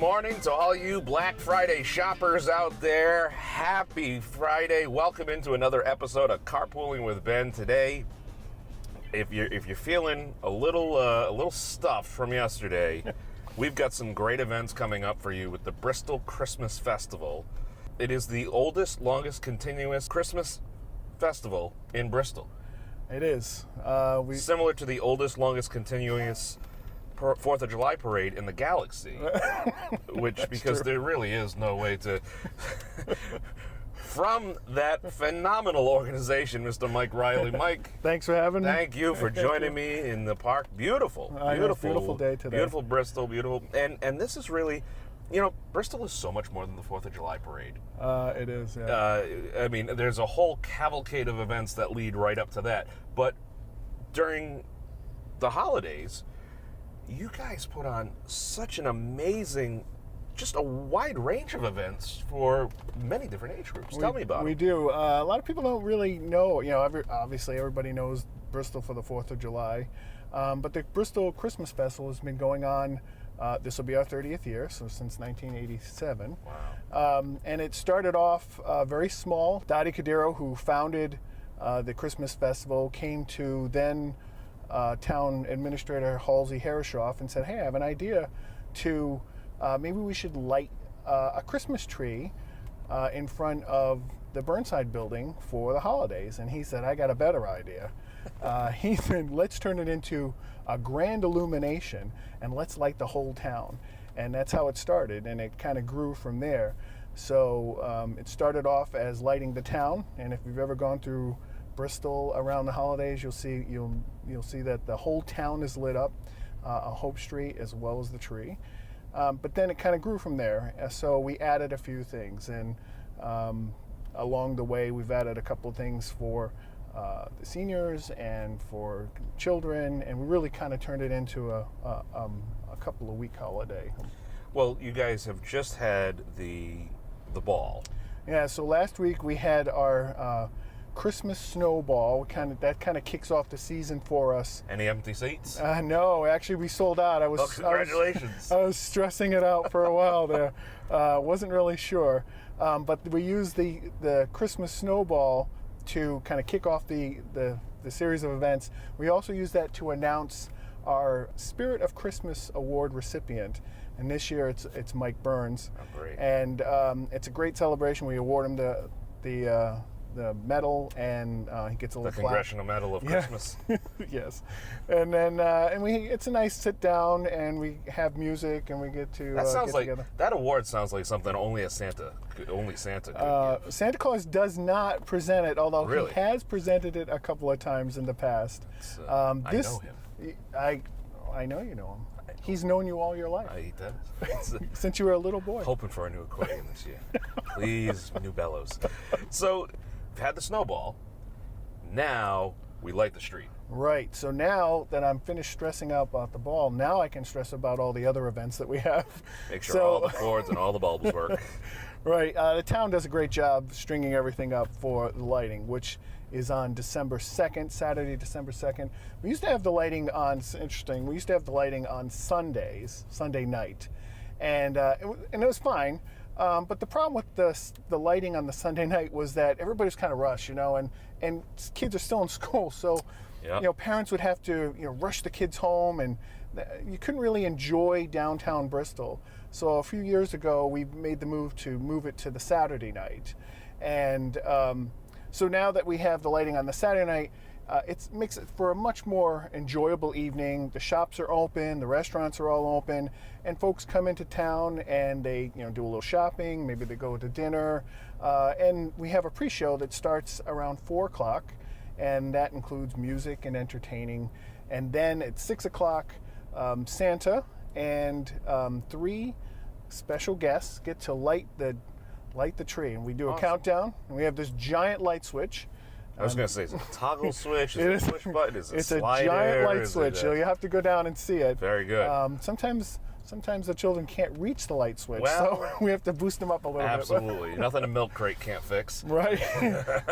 morning to all you Black Friday shoppers out there. Happy Friday. Welcome into another episode of Carpooling with Ben. Today, if you're feeling a little stuffed from yesterday, we've got some great events coming up for you with the Bristol Christmas Festival. It is the oldest, longest continuous Christmas festival in Bristol. It is. Similar to the oldest, longest continuous 4th of July parade in the galaxy, which, because true. There really is no way to... From that phenomenal organization, Mr. Mike Rielly. Mike, thanks for having me. Thank you for joining me in the park. Beautiful day today. Beautiful Bristol, beautiful. And this is really, Bristol is so much more than the 4th of July parade. It is, yeah. I mean, there's a whole cavalcade of events that lead right up to that. But during the holidays, you guys put on such an amazing, just a wide range of events for many different age groups. Tell me about it. We do. A lot of people don't really know. Obviously everybody knows Bristol for the 4th of July. But the Bristol Christmas Festival has been going on, this will be our 30th year, so since 1987. Wow. And it started off very small. Dottie Cadero, who founded the Christmas Festival, came to then Town Administrator Halsey Herreshoff and said, hey, I have an idea to maybe we should light a Christmas tree in front of the Burnside building for the holidays. And he said, I got a better idea. He said, let's turn it into a Grand Illumination and let's light the whole town. And that's how it started, and it kind of grew from there. So it started off as lighting the town, and if you've ever gone through Bristol around the holidays, you'll see that the whole town is lit up, on Hope Street as well as the tree. But then it kind of grew from there. So we added a few things, and along the way we've added a couple of things for the seniors and for children, and we really kind of turned it into a couple of week holiday. Well, you guys have just had the ball. Yeah. So last week we had our Christmas snowball. That kind of kicks off the season for us. Any empty seats? No, actually we sold out. Congratulations. I was stressing it out for a while there. Wasn't really sure, but we used the Christmas snowball to kind of kick off the series of events. We also used that to announce our Spirit of Christmas Award recipient, and this year it's Mike Burns. Oh, great! And it's a great celebration. We award him the medal, and he gets a little the Congressional Medal of Christmas. Yes, and then it's a nice sit down, and we have music, and we get to that sounds get like together. That award sounds like something only Santa could give. Santa Claus does not present it, although really? He has presented it a couple of times in the past. I know him. I know you know him. He's known you all your life. I does. Since you were a little boy. Hoping for a new accordion this year. Please, new bellows. So, we've had the snowball. Now, we light the street. Right. So now that I'm finished stressing out about the ball, now I can stress about all the other events that we have. Make sure all the cords and all the bulbs work. Right. The town does a great job stringing everything up for the lighting, which is on December 2nd, Saturday, December 2nd. We used to have the lighting on, it's interesting, we used to have the lighting on Sundays, Sunday night. And it was fine. But the problem with the lighting on the Sunday night was that everybody's kind of rushed, and kids are still in school. So, yep. Parents would have to, rush the kids home, and you couldn't really enjoy downtown Bristol. So a few years ago, we made the move it to the Saturday night. And so now that we have the lighting on the Saturday night, it makes it for a much more enjoyable evening. The shops are open, the restaurants are all open, and folks come into town and they do a little shopping, maybe they go to dinner, and we have a pre-show that starts around 4 o'clock, and that includes music and entertaining. And then at 6 o'clock, Santa and 3 special guests get to light the tree, and we do a countdown, and we have this giant light switch. I was going to say, is it a toggle switch? Is it a push button? Is it it's slider? A giant light switch, so you have to go down and see it. Very good. Sometimes the children can't reach the light switch, so we have to boost them up a little bit. Absolutely. Nothing a milk crate can't fix. Right.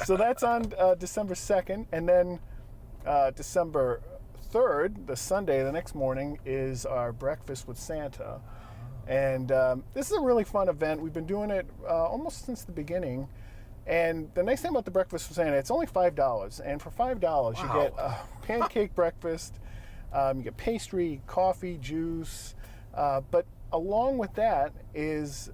So that's on December 2nd, and then December 3rd, the Sunday, the next morning, is our breakfast with Santa. And this is a really fun event. We've been doing it almost since the beginning. And the nice thing about the breakfast for Santa, it's only $5. And for $5, you get a pancake breakfast, you get pastry, coffee, juice. But along with that is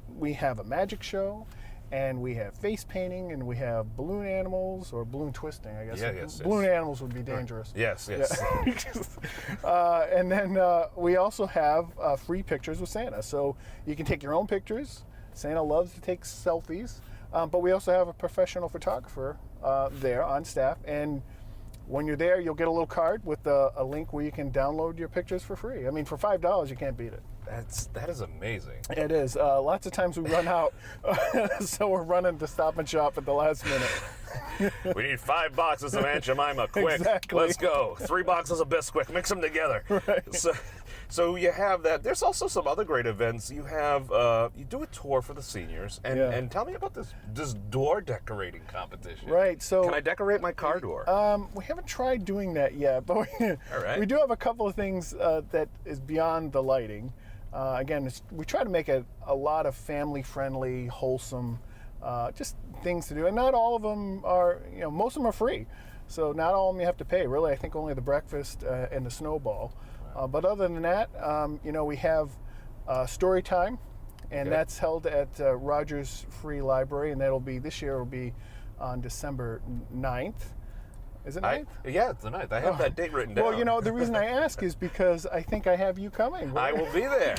we have a magic show, and we have face painting, and we have balloon animals, or balloon twisting, I guess. Yeah, yes, balloon animals would be dangerous. Yes, yes. Yeah. And then we also have free pictures with Santa. So you can take your own pictures. Santa loves to take selfies. But we also have a professional photographer there on staff. And when you're there, you'll get a little card with a link where you can download your pictures for free. I mean, for $5, you can't beat it. That is amazing. It is. Lots of times we run out, so we're running to Stop and Shop at the last minute. We need 5 boxes of Aunt Jemima, quick. Exactly. Let's go. 3 boxes of Bisquick, mix them together. Right. So you have that. There's also some other great events. You have you do a tour for the seniors, and tell me about this door decorating competition. Right. So can I decorate my car door? We haven't tried doing that yet, but we do have a couple of things that is beyond the lighting. Again, we try to make a lot of family-friendly, wholesome, just things to do. And not all of them are, most of them are free. So not all of them you have to pay. Really, I think only the breakfast and the snowball. But other than that, we have Storytime, and that's held at Rogers Free Library, and this year will be on December 9th. Is it 9th? Yeah, it's the 9th. I have that date written down. Well, the reason I ask is because I think I have you coming. I will be there.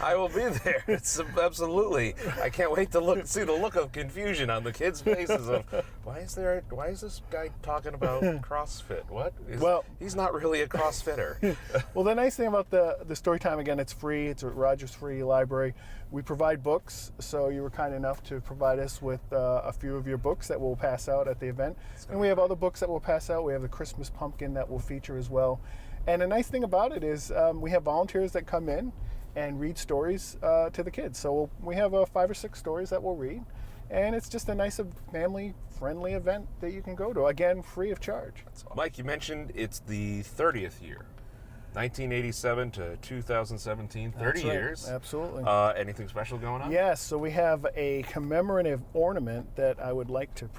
I will be there. It's absolutely. I can't wait to see the look of confusion on the kids' faces of why is this guy talking about CrossFit? What? He's not really a CrossFitter. Well, the nice thing about the Storytime, again, it's free. It's at Rogers Free Library. We provide books, so you were kind enough to provide us with a few of your books that we'll pass out at the event. And we have other books that we'll pass out. We have the Christmas pumpkin that we'll feature as well. And the nice thing about it is we have volunteers that come in and read stories to the kids. So we have 5 or 6 stories that we'll read. And it's just a nice family-friendly event that you can go to, again, free of charge. Mike, you mentioned it's the 30th year. 1987 to 2017, 30 years. Absolutely. Anything special going on? Yes, so we have a commemorative ornament that I would like to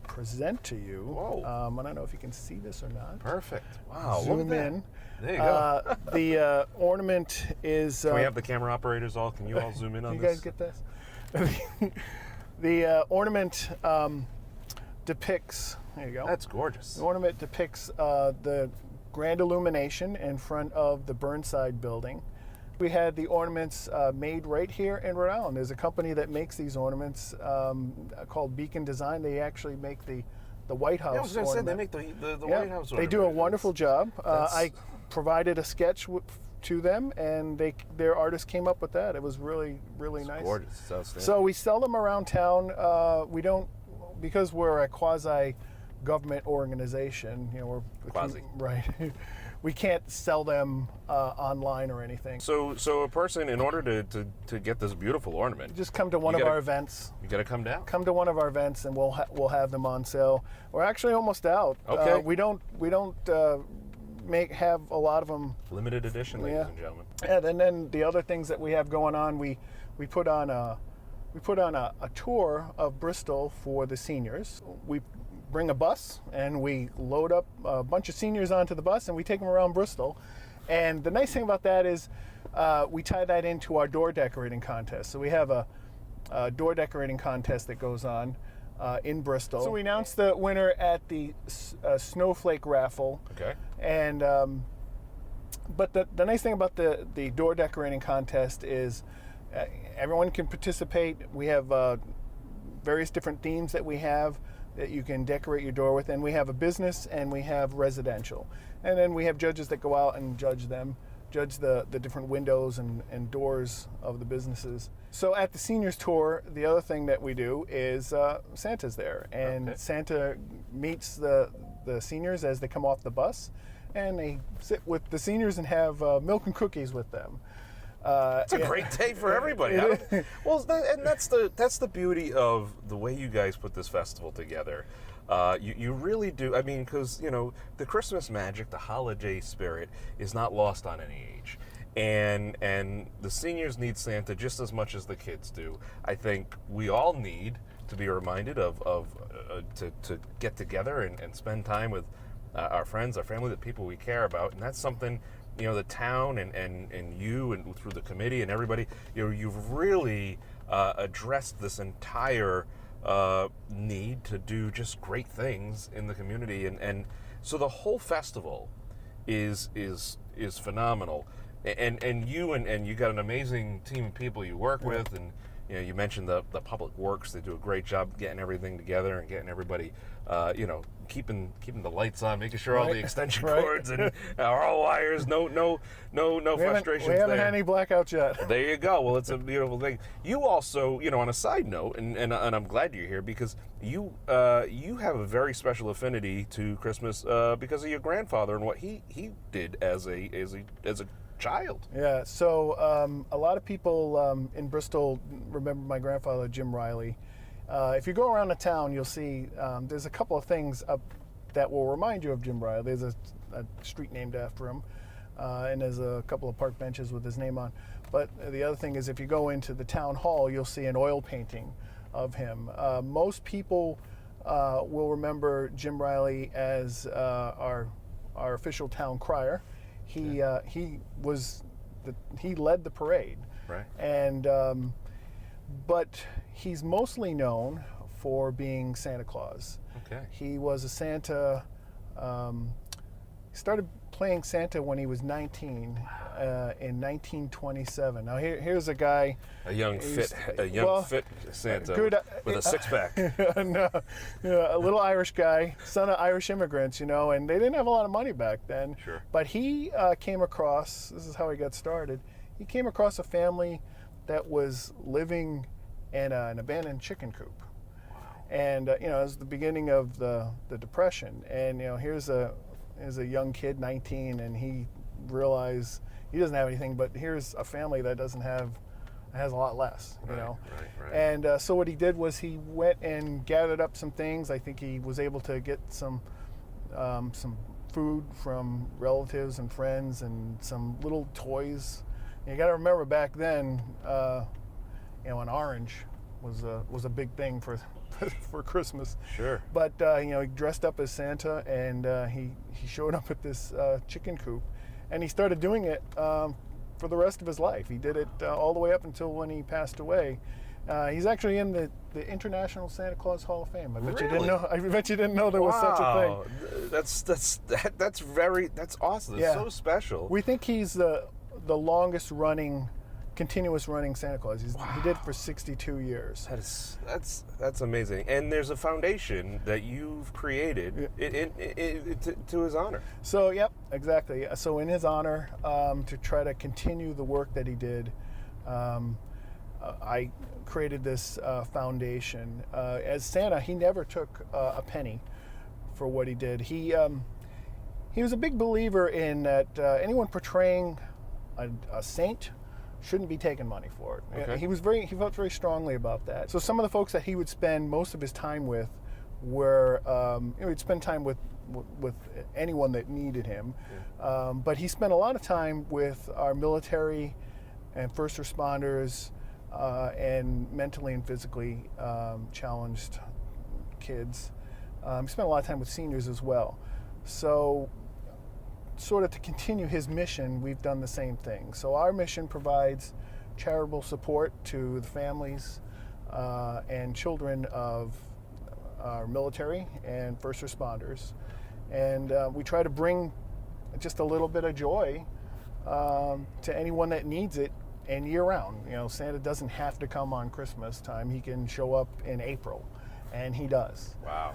present to you. Whoa. I don't know if you can see this or not. Perfect. Wow. Zoom in. There you go. The ornament is... Can we have the camera operators all? Can you all zoom in on this? this? You guys get this? The ornament depicts... There you go. That's gorgeous. The ornament depicts the Grand Illumination in front of the Burnside building. We had the ornaments made right here in Rhode Island. There's a company that makes these ornaments called Beacon Design. They actually make the White House. Yeah, I was going to say they make the White House ornament. They do a wonderful job. I provided a sketch to them, and their artist came up with that. It was really, really nice. Gorgeous. It's outstanding. So we sell them around town. We don't, because we're a quasi government organization, we're quasi, right. We can't sell them online or anything. So a person, in order to get this beautiful ornament, just come to one of our events. You got to come down. Come to one of our events, and we'll have them on sale. We're actually almost out. Okay. We don't have a lot of them. Limited edition, ladies and gentlemen. Yeah, and then the other things that we have going on, we put on a tour of Bristol for the seniors. We bring a bus, and we load up a bunch of seniors onto the bus, and we take them around Bristol. And the nice thing about that is we tie that into our door decorating contest. So we have a door decorating contest that goes on in Bristol. So we announced the winner at the snowflake raffle. Okay. And but the nice thing about the door decorating contest is everyone can participate. We have various different themes that we have that you can decorate your door with, and we have a business and we have residential, and then we have judges that go out and judge the different windows and doors of the businesses. So at the seniors tour, the other thing that we do is Santa's there, and Santa meets the seniors as they come off the bus, and they sit with the seniors and have milk and cookies with them. It's a great day for everybody. Well, and that's the beauty of the way you guys put this festival together. You really do. I mean, because the Christmas magic, the holiday spirit, is not lost on any age. and the seniors need Santa just as much as the kids do. I think we all need to be reminded to get together and spend time with our friends, our family, the people we care about, and that's something, the town and you and through the committee and everybody, you've really addressed this entire need to do just great things in the community, and so the whole festival is phenomenal, and you got an amazing team of people you work with, and you mentioned the public works. They do a great job getting everything together and getting everybody, keeping the lights on, making sure all the extension cords and all wires, no frustrations there. We haven't had any blackouts yet. There you go. Well, it's a beautiful thing. You also, on a side note, and I'm glad you're here because you have a very special affinity to Christmas because of your grandfather and what he did as a child. Yeah, so a lot of people in Bristol remember my grandfather, Jim Rielly. If you go around the town, you'll see there's a couple of things up that will remind you of Jim Rielly. There's a street named after him, and there's a couple of park benches with his name on. But the other thing is, if you go into the town hall, you'll see an oil painting of him. Most people will remember Jim Rielly as our official town crier. He led the parade, right? And but he's mostly known for being Santa Claus. Okay. He was a Santa. He started playing Santa when he was 19 in 1927. Now here's a guy, a young fit Santa good, with a six-pack. No, a little Irish guy, son of Irish immigrants, and they didn't have a lot of money back then. Sure. But he came across, this is how he got started, he came across a family that was living in an abandoned chicken coop. Wow. And, it was the beginning of the Depression. And, here's a young kid, 19, and he realized he doesn't have anything, but here's a family that has a lot less, Right. And so what he did was he went and gathered up some things. I think he was able to get some food from relatives and friends and some little toys. And you got to remember back then, an orange was a big thing for Christmas. Sure. But he dressed up as Santa, and he showed up at this chicken coop, and he started doing it for the rest of his life. He did it all the way up until when he passed away. He's actually in the International Santa Claus Hall of Fame. I bet you didn't know. I bet you didn't know there was such a thing. That's awesome. It's so special. We think he's the longest running, continuous running Santa Claus. He did it for 62 years. That's amazing. And there's a foundation that you've created to his honor. So, yep, exactly. So in his honor, to try to continue the work that he did, I created this foundation. As Santa, he never took a penny for what he did. He was a big believer in that anyone portraying a saint shouldn't be taking money for it. Okay. He felt very strongly about that. So some of the folks that he would spend most of his time with were, he'd spend time with anyone that needed him. Yeah. But he spent a lot of time with our military and first responders and mentally and physically challenged kids. He spent a lot of time with seniors as well. So sort of to continue his mission, we've done the same thing. So our mission provides charitable support to the families and children of our military and first responders. And we try to bring just a little bit of joy to anyone that needs it, and year round. Santa doesn't have to come on Christmas time. He can show up in April, and he does. Wow.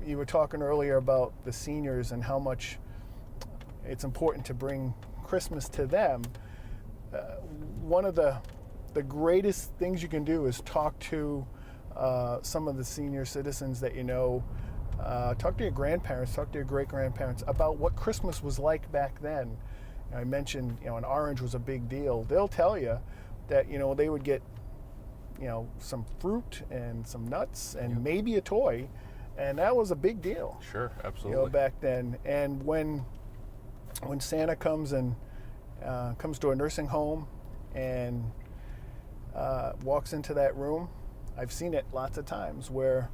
You were talking earlier about the seniors and how much it's important to bring Christmas to them. One of the greatest things you can do is talk to some of the senior citizens that talk to your grandparents, talk to your great-grandparents about what Christmas was like back then. I mentioned, an orange was a big deal. They'll tell you that, they would get, some fruit and some nuts and maybe a toy. And that was a big deal. Sure, absolutely. Back then. And when when Santa comes and comes to a nursing home and walks into that room, I've seen it lots of times where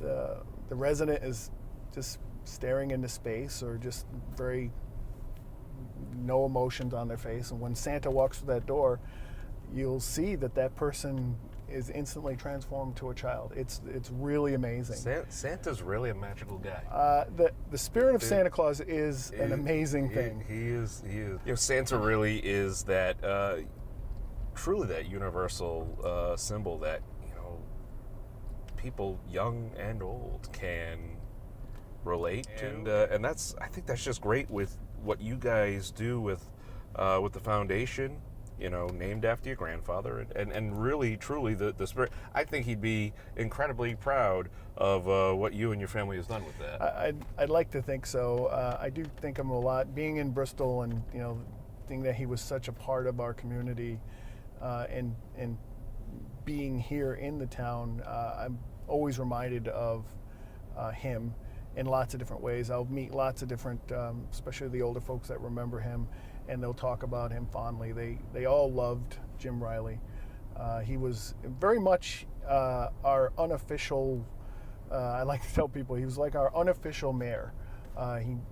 the resident is just staring into space or just very no emotions on their face, and when Santa walks through that door, you'll see that person is instantly transformed to a child. It's really amazing. Santa's really a magical guy. The spirit of Santa Claus is an amazing thing. He is. Santa really is that truly that universal symbol that people young and old can relate to, and I think that's just great with what you guys do with the foundation. Named after your grandfather, and really, truly, the spirit. I think he'd be incredibly proud of what you and your family has done with that. I'd like to think so. I do think of him a lot. Being in Bristol, and thinking that he was such a part of our community, and being here in the town, I'm always reminded of him in lots of different ways. I'll meet lots of different, especially the older folks that remember him, and they'll talk about him fondly. They all loved Jim Rielly. He was very much our unofficial, I like to tell people, he was like our unofficial mayor.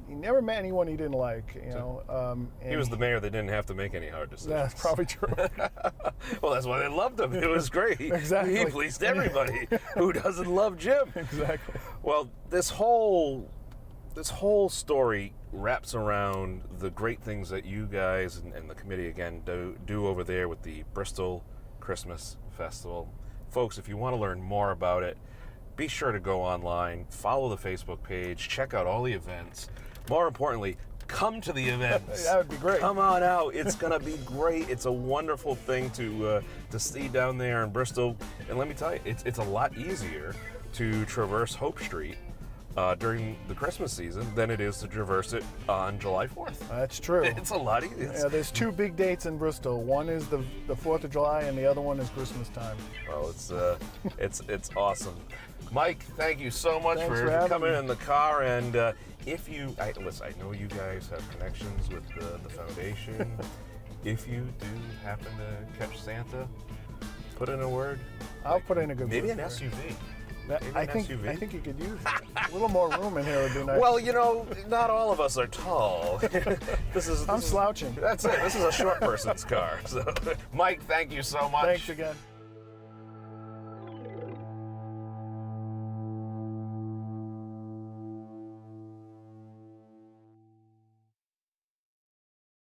He never met anyone he didn't like, he was the mayor that didn't have to make any hard decisions. That's probably true. Well, that's why they loved him. It was great. Exactly. He pleased everybody. Who doesn't love Jim? Exactly. Well, this whole story wraps around the great things that you guys and the committee again do over there with the Bristol Christmas Festival. Folks, if you want to learn more about it, be sure to go online, follow the Facebook page, check out all the events. More importantly, come to the events. That would be great. Come on out. It's going to be great. It's a wonderful thing to see down there in Bristol. And let me tell you, it's a lot easier to traverse Hope Street during the Christmas season than it is to traverse it on July 4th. That's true. It's a lot easier. Yeah, there's two big dates in Bristol. One is the 4th of July, and the other one is Christmas time. Well, it's awesome. Mike, thank you so much for coming in the car. And listen, I know you guys have connections with the foundation. If you do happen to catch Santa, put in a word. I'll put in a good word. Maybe an SUV. I think you could use a little more room in here would be nice. Well, not all of us are tall. I'm slouching. That's it. This is a short person's car. So, Mike, thank you so much. Thanks again.